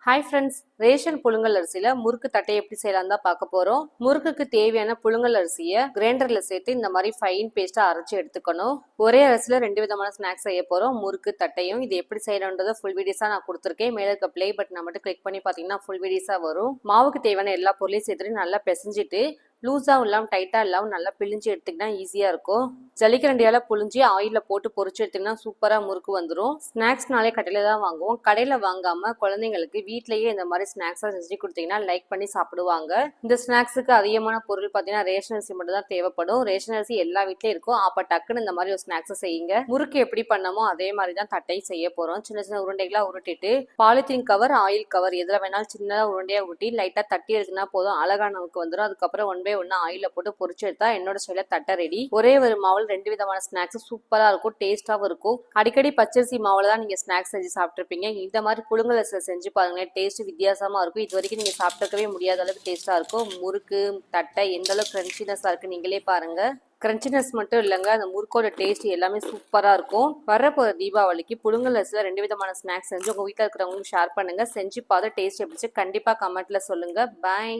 Hi friends, ration புழுங்கல் அரிசியில் முறுக்கு தட்டை எப்படி செய்யலாம் தான் பார்க்க போகிறோம். முறுக்குக்கு தேவையான புழுங்கல் அரிசியை கிரைண்டரில் சேர்த்து இந்த மாதிரி ஃபைன் பேஸ்ட்டாக அரைச்சி எடுத்துக்கணும். ஒரே அரிசியில் 2 விதமான ஸ்நாக்ஸ் செய்ய போகிறோம், முறுக்கு தட்டையும். இது எப்படி செய்யணுன்றதை ஃபுல் வீடியோஸாக நான் கொடுத்துருக்கேன். மேலே இருக்க ப்ளே பட்டனை மட்டும் கிளிக் பண்ணி பார்த்தீங்கன்னா ஃபுல் வீடியோஸாக வரும். மாவுக்கு தேவையான எல்லா பொருளையும் சேர்த்துட்டு நல்லா பிசைஞ்சிட்டு லூஸாகவும் இல்லாமல் டைட்டாக இல்லாமல் நல்லா பிழிஞ்சு எடுத்திங்கன்னா ஈஸியாக இருக்கும். ஜலிக்கரண்டியால் புழிஞ்சி ஆயிலில் போட்டு பொரிச்சு எடுத்திங்கன்னா சூப்பராக முறுக்கு வந்துடும். ஸ்நாக்ஸ்னாலே கடையில் தான் வாங்குவோம். கடையில் வாங்காமல் குழந்தைங்களுக்கு வீட்டிலேயே இந்த மாதிரி ஸ்நாக்ஸாக செஞ்சு கொடுத்தீங்கன்னா லைக் பண்ணி சாப்பிடுவாங்க. இந்த ஸ்நாக்ஸுக்கு அதிகமான பொருள் பார்த்தீங்கன்னா ரேஷன் அரிசி மட்டும் தான் தேவைப்படும். ரேஷன் அரிசி எல்லா வீட்லேயும் இருக்கும். அப்போ டக்குன்னு இந்த மாதிரி ஒரு ஸ்நாக்ஸை செய்யுங்க. முறுக்கு எப்படி பண்ணமோ அதே மாதிரி தான் தட்டை செய்ய போகிறோம். சின்ன சின்ன உருண்டைகளாக உருட்டிட்டு பாலித்தீன் கவர், ஆயில் கவர் எதில் வேணாலும் சின்னதாக உருண்டையாக ஊட்டி லைட்டாக தட்டி எடுத்துனா போதும், அழகாக நமக்கு வந்துடும். அதுக்கப்புறம் ஒன்று ஆயில போட்டு பொரிச்சு எடுத்தா என்னோட ஸ்டைல தட்டை ரெடி. ஒரே ஒரு மாவுல 2 விதமான ஸ்நாக்ஸ் சூப்பரா இருக்கும், டேஸ்டாவும் இருக்கும். அடிக்கடி பச்சரிசி மாவுல தான் நீங்க ஸ்நாக்ஸ் செஞ்சு சாப்பிட்டுருப்பீங்க. இந்த மாதிரி புழுங்கல் அரிசியில செஞ்சு பாருங்களேன், டேஸ்ட் வித்தியாசமா இருக்கும். இது வரைக்கும் நீங்க சாப்பிட்டுக்கவே முடியாத அளவுக்கு டேஸ்டா இருக்கும். முறுக்கு தட்டை எந்த அளவுக்கு கிரன்ச்சினஸா இருக்கு நீங்களே பாருங்க. கிரன்ச்சினஸ் மட்டும் இல்லைங்க, அந்த முறுக்கோட டேஸ்ட் எல்லாமே சூப்பராக இருக்கும். வரப்போகிற தீபாவளிக்கு புழுங்கல் அரிசியில் 2 விதமான ஸ்நாக்ஸ் செஞ்சு உங்கள் வீட்டில் இருக்கிறவங்களுக்கு ஷேர் பண்ணுங்கள். செஞ்சு பார்த்து டேஸ்ட் எப்படி கண்டிப்பாக கமெண்ட்டில் சொல்லுங்கள். பாய்.